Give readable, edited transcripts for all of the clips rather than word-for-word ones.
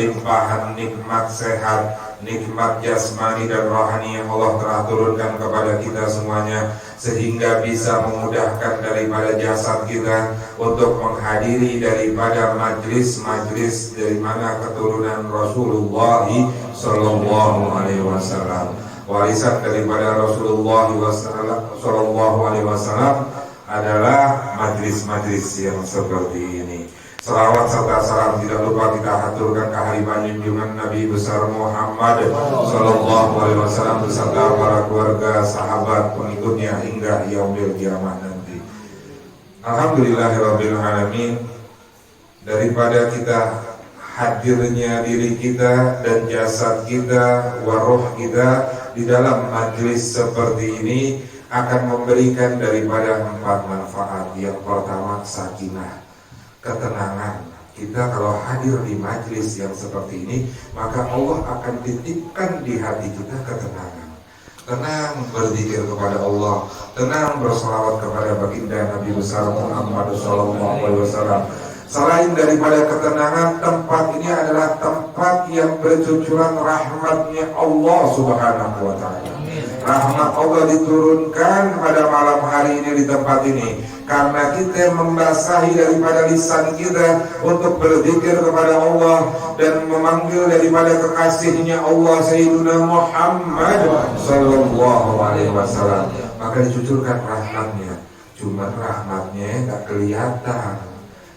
limpahan nikmat sehat, nikmat jasmani dan rohani yang Allah telah turunkan kepada kita semuanya, sehingga bisa memudahkan daripada jasad kita untuk menghadiri daripada majlis-majlis dari mana keturunan Rasulullah Sallallahu Alaihi Wasallam. Warisan daripada Rasulullah Sallallahu Alaihi Wasallam adalah majlis-majlis yang seperti ini. Salawat serta salam tidak lupa kita haturkan kehadiran junjungan Nabi besar Muhammad Sallallahu Alaihi Wasallam beserta para keluarga, sahabat, pengikutnya hingga yaumil kiamat nanti. Alhamdulillahirabbil alamin. Daripada kita hadirnya diri kita dan jasad kita, waruh kita di dalam majlis seperti ini akan memberikan daripada 4 manfaat. Yang pertama, sakinah, ketenangan. Kita kalau hadir di majlis yang seperti ini, maka Allah akan titipkan di hati kita ketenangan. Tenang berzikir kepada Allah, tenang berselawat kepada baginda Nabi besar Muhammad Sallallahu Alaihi Wasallam. Selain daripada ketenangan, tempat ini adalah tempat yang bercucuran rahmatnya Allah Subhanahu Wa Taala. Rahmat Allah diturunkan pada malam hari ini di tempat ini, karena kita membasahi daripada lisan kita untuk berzikir kepada Allah dan memanggil daripada kekasihnya Allah Sayyidina Muhammad Sallallahu Alaihi Wasallam. Maka dicucurkan rahmatnya. Cuma rahmatnya nggak kelihatan,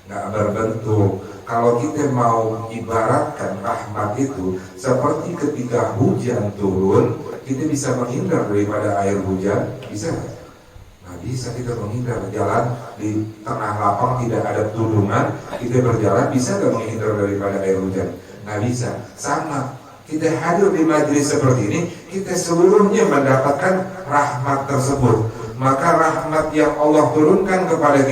nggak berbentuk. Kalau kita mau ibaratkan rahmat itu seperti ketika hujan turun, kita bisa menghindar daripada air hujan, bisa nggak? Nah, bisa kita menghindar. Jalan di tengah lapang tidak ada tudungan, kita berjalan bisa nggak menghindar daripada air hujan? Nggak bisa. Sama, kita hadir di majelis seperti ini, kita seluruhnya mendapatkan rahmat tersebut. Maka rahmat yang Allah turunkan kepada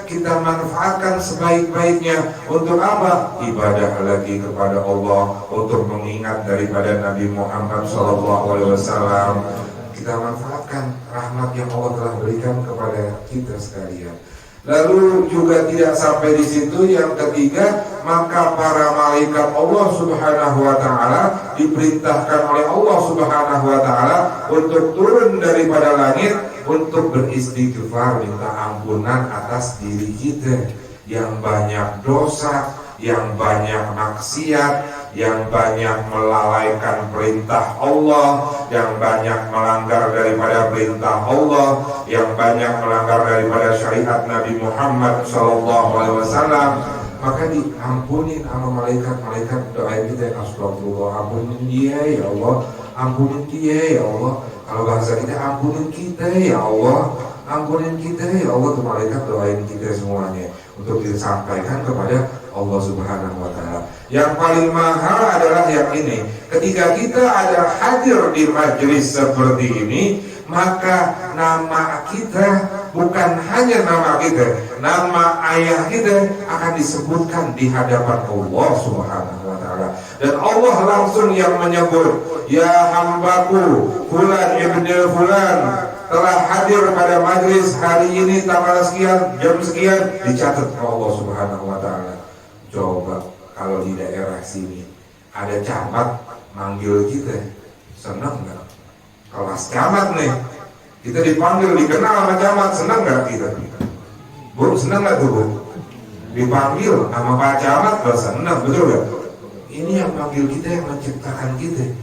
kita manfaatkan sebaik-baiknya. Untuk apa? Ibadah lagi kepada Allah, untuk mengingat daripada Nabi Muhammad SAW. Kita manfaatkan rahmat yang Allah telah berikan kepada kita sekalian. Lalu juga tidak sampai di situ, yang ketiga, maka para malaikat Allah Subhanahu Wa Taala diperintahkan oleh Allah Subhanahu Wa Taala untuk turun daripada langit untuk beristighfar, minta ampunan atas diri kita yang banyak dosa, yang banyak maksiat, yang banyak melalaikan perintah Allah, yang banyak melanggar daripada perintah Allah, yang banyak melanggar daripada syariat Nabi Muhammad Sallallahu Alaihi Wasallam. Maka diampuni sama malaikat-malaikat. Doa kita, astagfirullah, ampunin dia ya Allah, ampunin dia ya Allah. Kalau bahasa kita, ampunin kita ya Allah, ampunin kita ya Allah. Tuh malaikat doain kita semuanya untuk disampaikan kepada Allah Subhanahu Wa Taala. Yang paling mahal adalah yang ini. Ketika kita ada hadir di majelis seperti ini, maka nama kita, bukan hanya nama kita, nama ayah kita akan disebutkan di hadapan Allah Subhanahu Wa Taala. Dan Allah langsung yang menyebut, ya hambaku Fulan ibn Fulan telah hadir pada majlis hari ini tanggal sekian, jam sekian, dicatat oleh Allah Subhanahu Wa Taala. Coba kalau di daerah sini ada camat manggil kita, senang nggak? Kelas camat nih, kita dipanggil, dikenal sama camat, senang nggak kita? Bu, senang nggak tuh Bu? Dipanggil sama Pak Camat, senang, betul nggak? Ini yang manggil kita, yang menciptakan kita,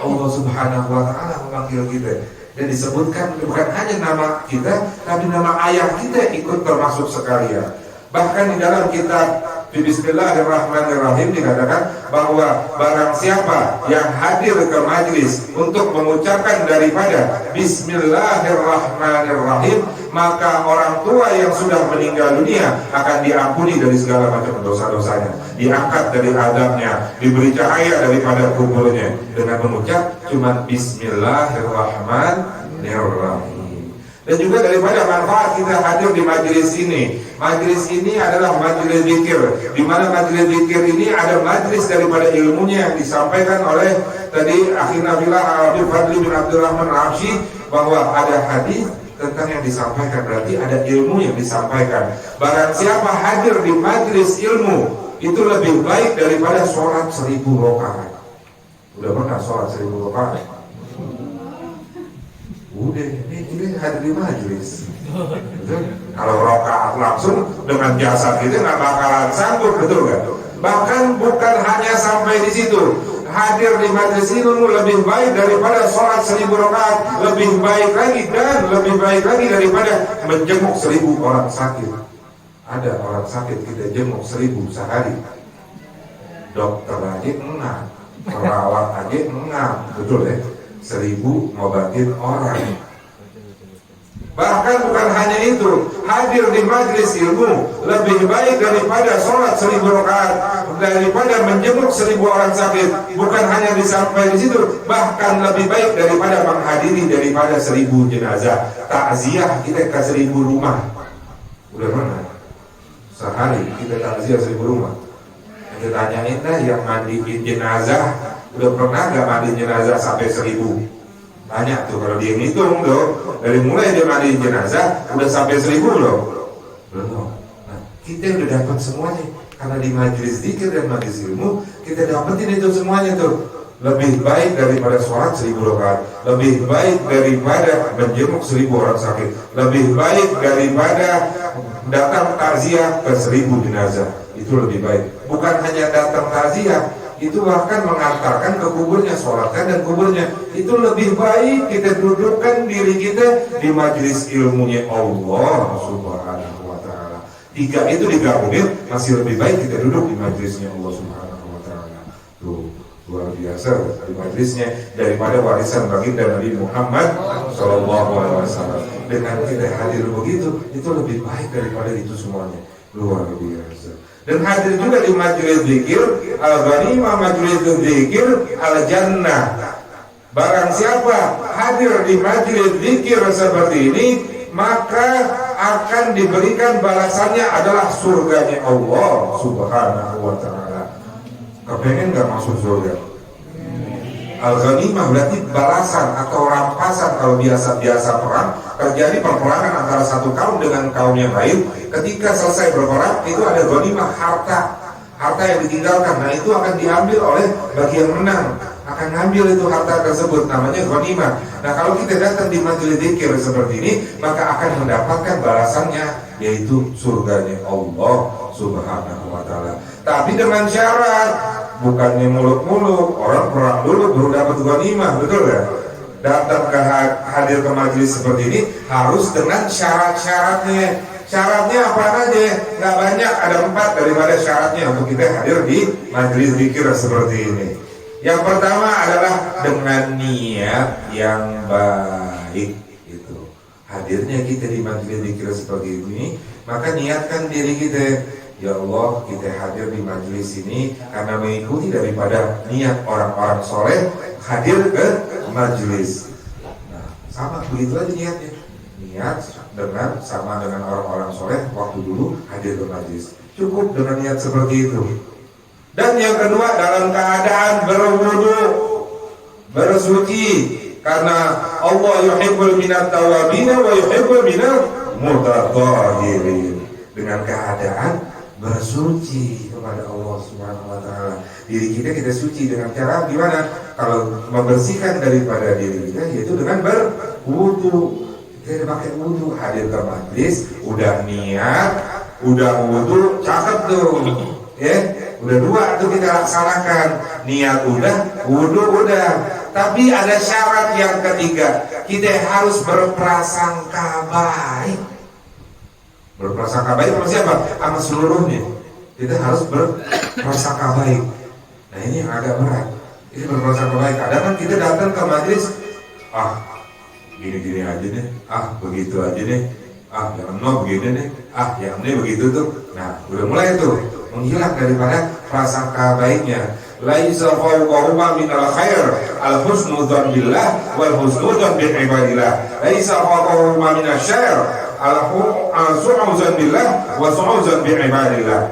Allah Subhanahu Wa Taala memanggil kita. Dan disebutkan bukan hanya nama kita, tapi nama ayah kita ikut termasuk sekalian. Bahkan di dalam kitab Bismillahirrahmanirrahim dikatakan bahwa barang siapa yang hadir ke majlis untuk mengucapkan daripada Bismillahirrahmanirrahim, maka orang tua yang sudah meninggal dunia akan diampuni dari segala macam dosa-dosanya, diangkat dari azabnya, diberi cahaya daripada kuburnya dengan mengucap cuma Bismillahirrahmanirrahim. Dan juga daripada manfaat kita hadir di majelis ini. Majelis ini adalah majelis zikir, di mana majelis zikir ini ada majelis daripada ilmunya yang disampaikan oleh tadi Akhi Nabilah Abdul Fadli bin Abdurrahman Al-Habsyi, bahwa ada hadis tentang yang disampaikan, berarti ada ilmu yang disampaikan. Barang siapa hadir di majelis ilmu itu lebih baik daripada sholat 1000 rakaat. Udah pernah sholat 1000 rakaat? Udah, ini hadir di majelis. Betul? Kalau rakaat langsung dengan jasad itu nggak bakalan sanggup, betul kan? Bahkan bukan hanya sampai di situ. Hadir di majelis ilmu lebih baik daripada sholat 1000 rakaat, lebih baik lagi dan lebih baik lagi daripada menjenguk 1000 orang sakit. Ada orang sakit kita jenguk 1000 sehari. Dokter aja enggak, perawat aja enggak, betul ya? 1000 ngobatin orang. Bahkan bukan hanya itu, hadir di majelis ilmu lebih baik daripada sholat 1000 rakaat, daripada menjenguk 1000 orang sakit. Bukan hanya disampai di situ, bahkan lebih baik daripada menghadiri daripada 1000 jenazah. Takziah kita ke 1000 rumah. Udah mana? Sehari kita takziah 1000 rumah. Kita tanyain dah yang mandiin jenazah, udah pernah gak mandi jenazah sampai 1000? Tanya tuh, kalau dia ngitung tuh, dari mulai dia mandiin jenazah udah sampai 1000 loh. Belum. Nah, kita udah dapat semuanya karena di majelis zikir dan majelis ilmu kita dapetin itu semuanya tuh. Lebih baik daripada sholat 1000 rakaat, lebih baik daripada menjenguk 1000 orang sakit, lebih baik daripada datang takziah ke 1000 jenazah. Itu lebih baik. Bukan hanya datang takziah, itu bahkan mengantarkan ke kuburnya, sholatkan dan kuburnya. Itu lebih baik kita dudukkan diri kita di majelis ilmunya Allah Subhanahu wa ta'ala. 3 itu digabungin, masih lebih baik kita duduk di majelisnya Allah Subhanahu wa ta'ala. Tuh, luar biasa di majelisnya daripada warisan baginda Nabi Muhammad sallallahu alaihi wasallam. Dengan kita hadir begitu, itu lebih baik daripada itu semuanya. Luar biasa. Dan hadir juga di majelis zikir, al-ghanimah majelis zikir al-jannah. Barang siapa hadir di majelis zikir seperti ini, maka akan diberikan balasannya adalah surganya Allah Subhanahu wa ta'ala. Kepengen gak masuk surga? Al-ghanimah berarti balasan atau rampasan. Kalau biasa-biasa perang, terjadi perperangan antara satu kaum dengan kaum yang lain. Ketika selesai berperang, itu ada ghanimah, harta yang ditinggalkan. Nah, itu akan diambil oleh bagi yang menang, akan ngambil itu harta tersebut, namanya ghanimah. Nah, kalau kita datang di majelis zikir seperti ini, maka akan mendapatkan balasannya, yaitu surganya Allah Subhanahu wa ta'ala. Tapi dengan syarat, bukannya muluk-muluk, orang perang dulu baru dapat ghanimah, betul ya? Datang ke hadir ke majelis seperti ini harus dengan syarat-syaratnya. Syaratnya apa aja? Nggak banyak, ada 4 daripada syaratnya untuk kita hadir di majelis zikir seperti ini. Yang pertama adalah dengan niat yang baik. Itu hadirnya kita di majelis zikir seperti ini, maka niatkan diri kita. Ya Allah, kita hadir di majelis ini karena mengikuti daripada niat orang-orang soleh hadir ke majelis. Nah, sama begitu aja niatnya. Niat dengan sama dengan orang-orang soleh waktu dulu hadir ke majelis. Cukup dengan niat seperti itu. Dan yang kedua, dalam keadaan berwudu, bersuci, karena Allah yuhibbul minat tawabina wa yuhibbul minat mutatahhirin. Dengan keadaan bersuci kepada Allah Subhanahu wa ta'ala. Diri kita suci dengan cara gimana? Kalau membersihkan daripada diri kita, yaitu dengan berwudu. Kita pakai wudu, hadir ke majlis, udah niat, udah wudu, cakep tuh. Ya, udah 2 tuh kita laksanakan. Niat udah, wudu udah. Tapi ada syarat yang ketiga, kita harus berprasangka baik. Berprasangka baik sama siapa? Sama seluruhnya. Kita harus berprasangka baik. Nah, ini yang agak berat. Ini berprasangka baik. Kadang kan kita datang ke majelis, gini-gini aja deh, begitu aja deh, yang begini deh, yang ini begitu tuh. Nah, udah mulai tuh menghilang daripada prasangka baiknya. Laisa fawqahuma minal khair al-husnu dzan billah wal husnu dzan bi ibadillah. Laisa fawqahuma minasy syarr al-su'uzan billah wa su'uzan bi ibadillah.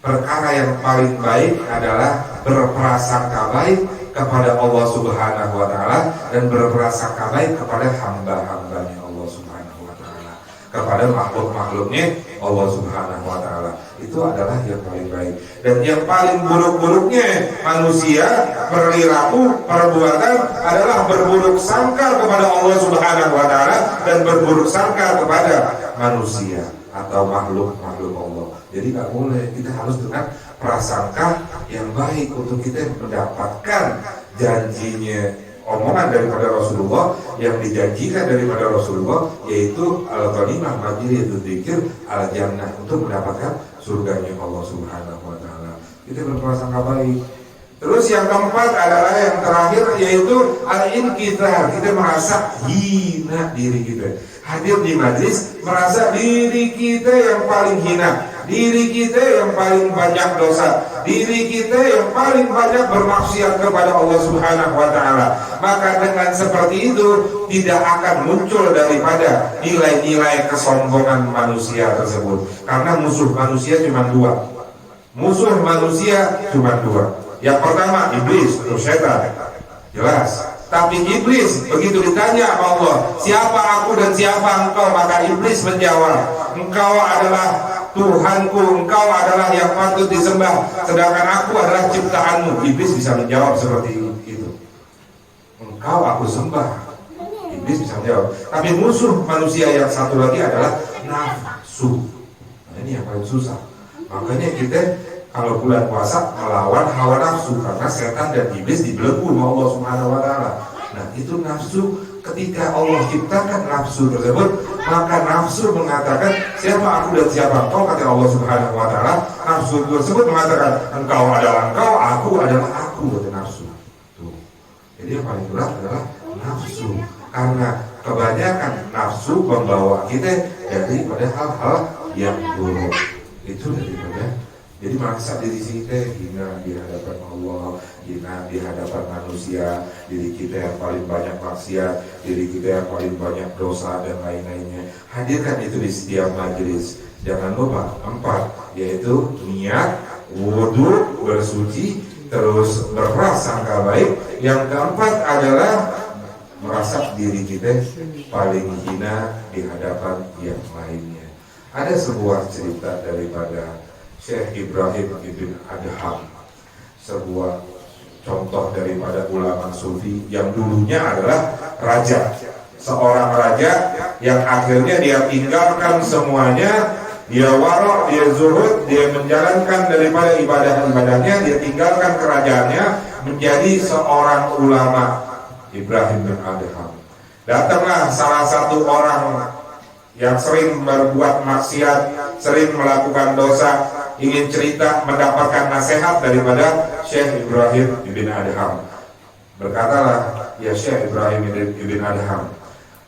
Perkara yang paling baik adalah berprasangka baik kepada Allah Subhanahu wa ta'ala dan berprasangka baik kepada hamba-hambanya Allah Subhanahu wa ta'ala. kepada makhluk-makhluknya Allah Subhanahu wa Ta'ala. Itu adalah yang paling baik. Dan yang paling buruk-buruknya manusia perilaku perbuatan adalah berburuk sangka kepada Allah Subhanahu wa Ta'ala dan berburuk sangka kepada manusia atau makhluk-makhluk Allah. Jadi nggak boleh, kita harus dengan prasangka yang baik untuk kita mendapatkan janjinya, omongan daripada Rasulullah yang dijanjikan daripada Rasulullah, yaitu al-ghanimah majlis dzikir al-jannah, untuk mendapatkan surganya Allah Subhanahu wa Ta'ala. Kita berprasangka baik. Terus yang keempat adalah yang terakhir, yaitu al-inkitar. Kita merasa hina diri kita. Hadir di majlis merasa diri kita yang paling hina, diri kita yang paling banyak dosa, diri kita yang paling banyak bermaksiat kepada Allah Subhanahu wa Ta'ala. Maka dengan seperti itu tidak akan muncul daripada nilai-nilai kesombongan manusia tersebut. Karena musuh manusia cuma dua. Musuh manusia cuma dua. Yang pertama iblis atau setan, jelas. Tapi iblis begitu ditanya sama Allah, siapa aku dan siapa engkau, maka iblis menjawab, engkau adalah Tuhanku, engkau adalah yang patut disembah, sedangkan aku adalah ciptaanmu. Iblis bisa menjawab seperti itu. Engkau aku sembah, iblis bisa menjawab. Tapi musuh manusia yang satu lagi adalah nafsu. Nah, ini yang paling susah. Makanya kita kalau bulan puasa melawan hawa nafsu, karena setan dan iblis dibelenggu oleh Allah Subhanahu wa Ta'ala. Nah, itu nafsu. Ketika Allah ciptakan nafsu tersebut, maka nafsu mengatakan siapa aku dan siapa engkau, kata Allah Subhanahu wa Ta'ala. Nafsu tersebut mengatakan engkau adalah engkau, aku adalah aku, kata nafsu. Tuh. Jadi yang paling berat adalah nafsu, karena kebanyakan nafsu membawa kita daripada hal-hal yang buruk. Itu daripada, jadi merasa diri kita hina di hadapan Allah, hina di hadapan manusia, diri kita yang paling banyak maksiat, diri kita yang paling banyak dosa dan lain-lainnya. Hadirkan itu di setiap majelis. Jangan lupa 4, yaitu niat, wudu, bersuci, terus berprasangka baik. Yang keempat adalah merasa diri kita paling hina di hadapan yang lainnya. Ada sebuah cerita daripada Syekh Ibrahim Ibn Adham, sebuah contoh daripada ulama sufi yang dulunya adalah raja, seorang raja yang akhirnya dia tinggalkan semuanya, dia warok, dia zuhud, dia menjalankan daripada ibadah-ibadahnya, dia tinggalkan kerajaannya, menjadi seorang ulama. Ibrahim bin Adham. Datanglah salah satu orang yang sering berbuat maksiat, sering melakukan dosa, ingin cerita, mendapatkan nasihat daripada Syekh Ibrahim Ibn Adham. Berkatalah, ya Syekh Ibrahim Ibn Adham,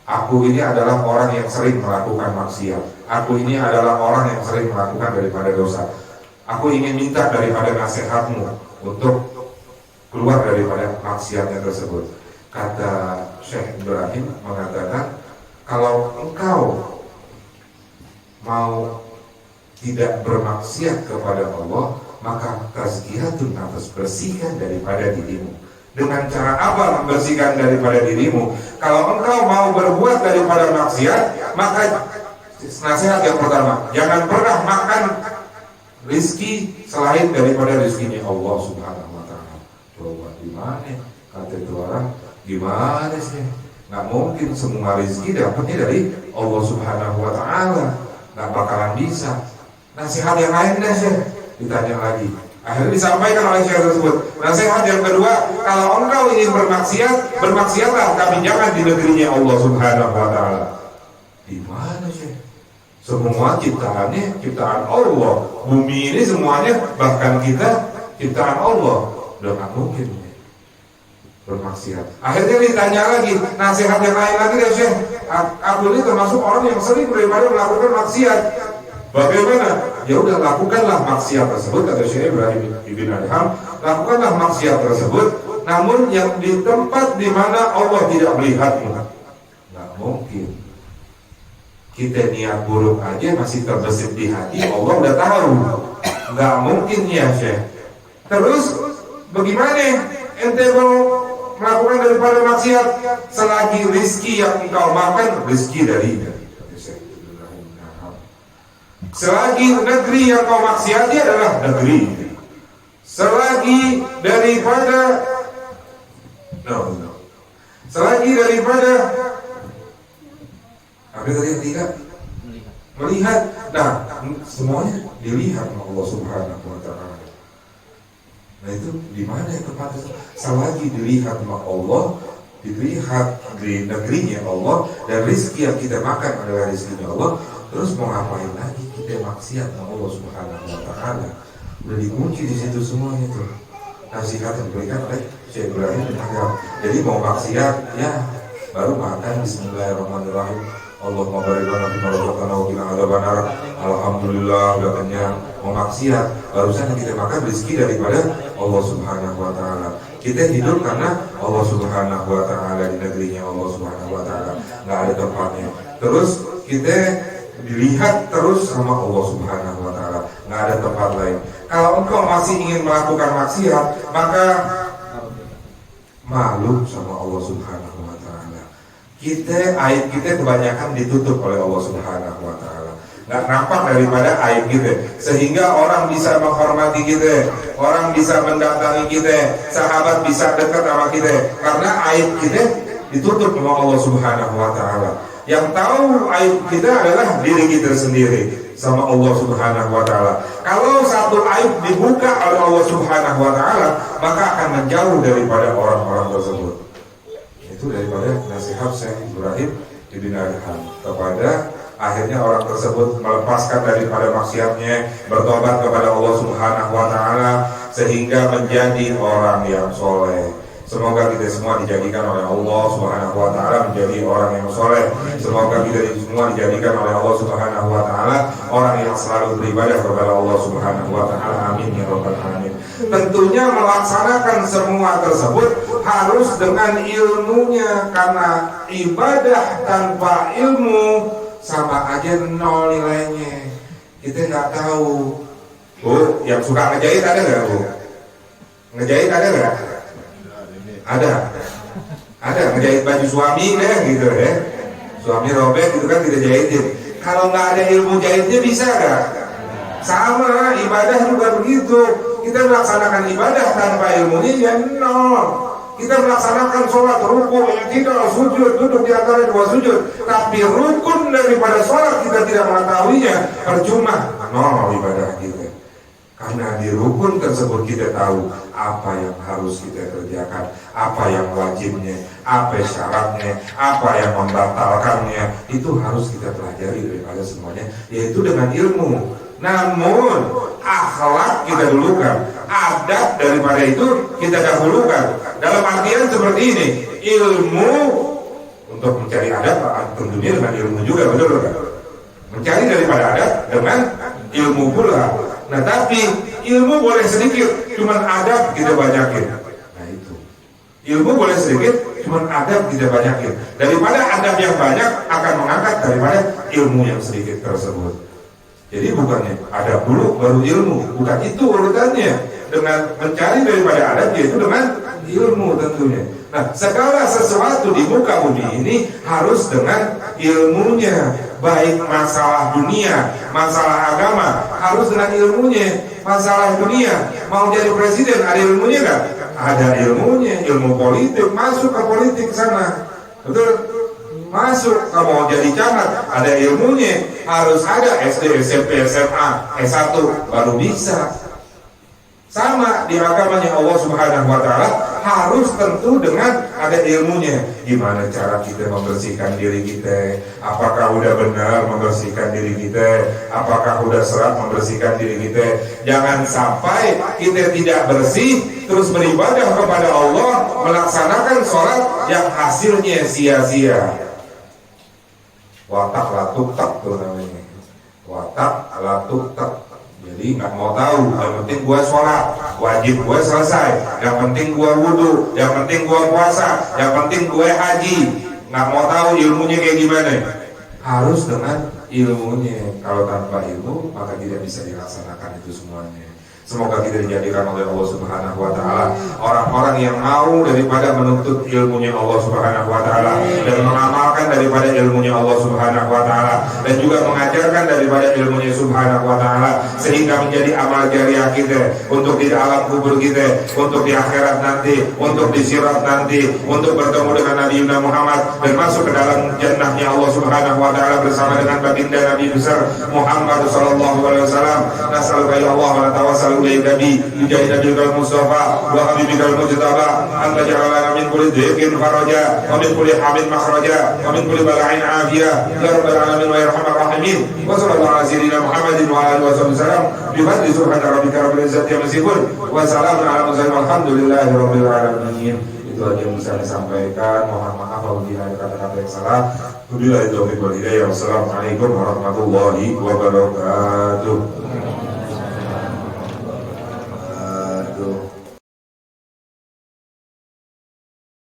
aku ini adalah orang yang sering melakukan maksiat, aku ini adalah orang yang sering melakukan daripada dosa. Aku ingin minta daripada nasihatmu untuk keluar daripada maksiatnya tersebut. Kata Syekh Ibrahim mengatakan, kalau engkau mau tidak bermaksiat kepada Allah, maka tazkiyatun nafs, bersihkan daripada dirimu. Dengan cara apa membersihkan daripada dirimu? Kalau engkau mau berbuat daripada maksiat, maka nasihat yang pertama, jangan pernah makan rizki selain daripada rizkinya Allah Subhanahu wa Ta'ala. Coba gimana? Kata itu orang, gimana sih? Nggak mungkin semua rizki dapatnya dari Allah Subhanahu wa Ta'ala. Nggak bakalan bisa. Nasihat yang lain deh Syekh, ditanya lagi. Akhirnya disampaikan oleh Syekh tersebut. Nasihat yang kedua, kalau engkau ingin bermaksiat, bermaksiatlah, tapi jangan di negerinya Allah Subhanahu wa Ta'ala. Di mana Syekh? Semua ciptaannya ciptaan Allah. Bumi ini semuanya, bahkan kita ciptaan Allah. Udah nggak mungkin bermaksiat. Akhirnya ditanya lagi, nasihat yang lain lagi deh Syekh. Aku ini termasuk orang yang sering daripada melakukan maksiat. Bagaimana? Ya udah, lakukanlah maksiat tersebut, kata Syekh Ibrahim Ibn Adham. Lakukanlah maksiat tersebut, namun yang di tempat di mana Allah tidak melihatmu. Nggak mungkin. Kita niat buruk aja masih terbesit di hati, Allah udah tahu. Nggak mungkin ya Syekh. Terus bagaimana ente mau melakukan daripada maksiat selagi rizki yang engkau makan rizki dari Selagi negeri yang kau maksiati adalah negeri, selagi daripada selagi daripada apa tadi yang tidak melihat, nah semuanya dilihat oleh Allah Subhanahu wa Ta'ala. Nah itu di mana yang tepat? Selagi dilihat oleh Allah, dilihat di negerinya Allah, dan rezeki yang kita makan adalah rezekinya Allah, terus mau ngapain lagi kita maksiat sama Allah Subhanahu wa Ta'ala? Udah dikunci di situ semuanya tuh. Nasihat yang diberikan oleh Syekh Ibrahim bin Hajar. Jadi mau maksiat ya baru makan Bismillahirrahmanirrahim. Allahumma barik lana fima razaqtana wa qina adzabannar. Alhamdulillah udah kenyang. Mau maksiat barusan kita makan rezeki daripada Allah Subhanahu wa Ta'ala. Kita hidup karena Allah Subhanahu wa Ta'ala, di negerinya Allah Subhanahu wa Ta'ala, nggak ada tempatnya. Terus kita dilihat terus sama Allah Subhanahu wa Ta'ala, nggak ada tempat lain. Kalau engkau masih ingin melakukan maksiat, maka malu sama Allah Subhanahu wa Ta'ala. Aib kita kebanyakan ditutup oleh Allah Subhanahu wa Ta'ala, nggak nampak daripada aib kita, sehingga orang bisa menghormati kita, orang bisa mendatangi kita, sahabat bisa dekat sama kita, karena aib kita ditutup oleh Allah Subhanahu wa Ta'ala. Yang tahu aib kita adalah diri kita sendiri sama Allah Subhanahu wa Ta'ala. Kalau satu aib dibuka oleh Allah Subhanahu wa Ta'ala, maka akan menjauh daripada orang-orang tersebut. Itu daripada nasihat Syekh Ibrahim bin Adham kepada akhirnya orang tersebut melepaskan daripada maksiatnya, bertobat kepada Allah Subhanahu wa Ta'ala, sehingga menjadi orang yang soleh. Semoga kita semua dijadikan oleh Allah Subhanahu wa Ta'ala menjadi orang yang soleh. Semoga kita semua dijadikan oleh Allah Subhanahu wa Ta'ala orang yang selalu beribadah kepada Allah Subhanahu wa Ta'ala. Amin ya rabbal alamin. Tentunya melaksanakan semua tersebut harus dengan ilmunya, karena ibadah tanpa ilmu sama aja nol nilainya. Kita nggak tahu. Bu, yang suka ngejahit ada nggak, Bu? Ngejahit ada nggak? Ada ngejahit baju suami deh gitu ya. Suami robek gitu kan kita jahitin. Kalau nggak ada ilmu jahitnya bisa nggak? Sama, ibadah juga begitu. Kita melaksanakan ibadah tanpa ilmunya ya nol. Kita melaksanakan sholat, rukuk, i'tidal, sujud, duduk di antara dua sujud, tapi rukun daripada sholat kita tidak mengetahuinya, percuma, nol ibadah kita. Karena di rukun tersebut kita tahu apa yang harus kita kerjakan, apa yang wajibnya, apa syaratnya, apa yang membatalkannya, itu harus kita pelajari daripada semuanya, yaitu dengan ilmu. Namun akhlak kita dulukan, adab daripada itu kita dahulukan. Dalam artian seperti ini, ilmu untuk mencari adab tentunya dengan ilmu juga, betul kan? Mencari daripada adab dengan ilmu pula. Nah tapi ilmu boleh sedikit, cuman adab kita banyakin. Nah itu, ilmu boleh sedikit, cuman adab kita banyakin. Daripada adab yang banyak akan mengangkat daripada ilmu yang sedikit tersebut. Jadi bukannya adab dulu baru ilmu, bukan itu urutannya. Dengan mencari daripada adab yaitu dengan ilmu tentunya. Nah segala sesuatu di muka bumi ini harus dengan ilmunya. Baik masalah dunia, masalah agama harus dengan ilmunya. Masalah dunia, mau jadi presiden ada ilmunya nggak? Ada ilmunya, ilmu politik, masuk ke politik sana, betul? Masuk, kalau mau jadi camat ada ilmunya, harus ada SD, SMP, SMA, S1 baru bisa. Sama di agamanya Allah Subhanahu wa Ta'ala harus tentu dengan ada ilmunya. Gimana cara kita membersihkan diri kita? Apakah udah benar membersihkan diri kita? Apakah udah serat membersihkan diri kita? Jangan sampai kita tidak bersih terus beribadah kepada Allah, melaksanakan sholat yang hasilnya sia-sia. Watak latuk-tak tuh namanya. Watak latuk-tak. Jadi nggak mau tahu, yang penting gue sholat, wajib gue selesai, yang penting gue wudhu, yang penting gue puasa, yang penting gue haji. Nggak mau tahu ilmunya kayak gimana. Harus dengan ilmunya. Kalau tanpa ilmu maka tidak bisa dilaksanakan itu semuanya. Semoga kita dijadikan oleh Allah Subhanahu wa taala orang-orang yang mau daripada menuntut ilmunya Allah Subhanahu wa taala dan mengamalkan daripada ilmunya Allah Subhanahu wa taala dan juga mengajarkan daripada ilmunya Subhanahu wa taala sehingga menjadi amal jariah kita untuk di alam kubur kita, untuk di akhirat nanti, untuk di sirat nanti, untuk bertemu dengan Nabi Muhammad dan masuk ke dalam jannahnya Allah Subhanahu wa taala bersama dengan baginda Nabi besar Muhammad sallallahu alaihi wasallam. Nas'aluka ya Allah wa natawassalu ilaika bi jahi nabiyil mustafa wa habibikal mujtaba an taj'alana min kulli dhiqin faraja wa min kulli hamin makhraja wa min kulli bala'in afiyah ya rabbal alamin wa ya arhamar rahimin. Wa sallallahu ala sayyidina Muhammadin wa alihi wasallam bi fadli subhana rabbika rabbil izzati amma yasifun wa salamun ala mursalin walhamdulillahi rabbil alamin. Itu aja yang bisa saya sampaikan. Mohon maaf apabila ada kata-kata yang salah. Wabillahi taufiq wal hidayah. Wassalamualaikum warahmatullahi wabarakatuh.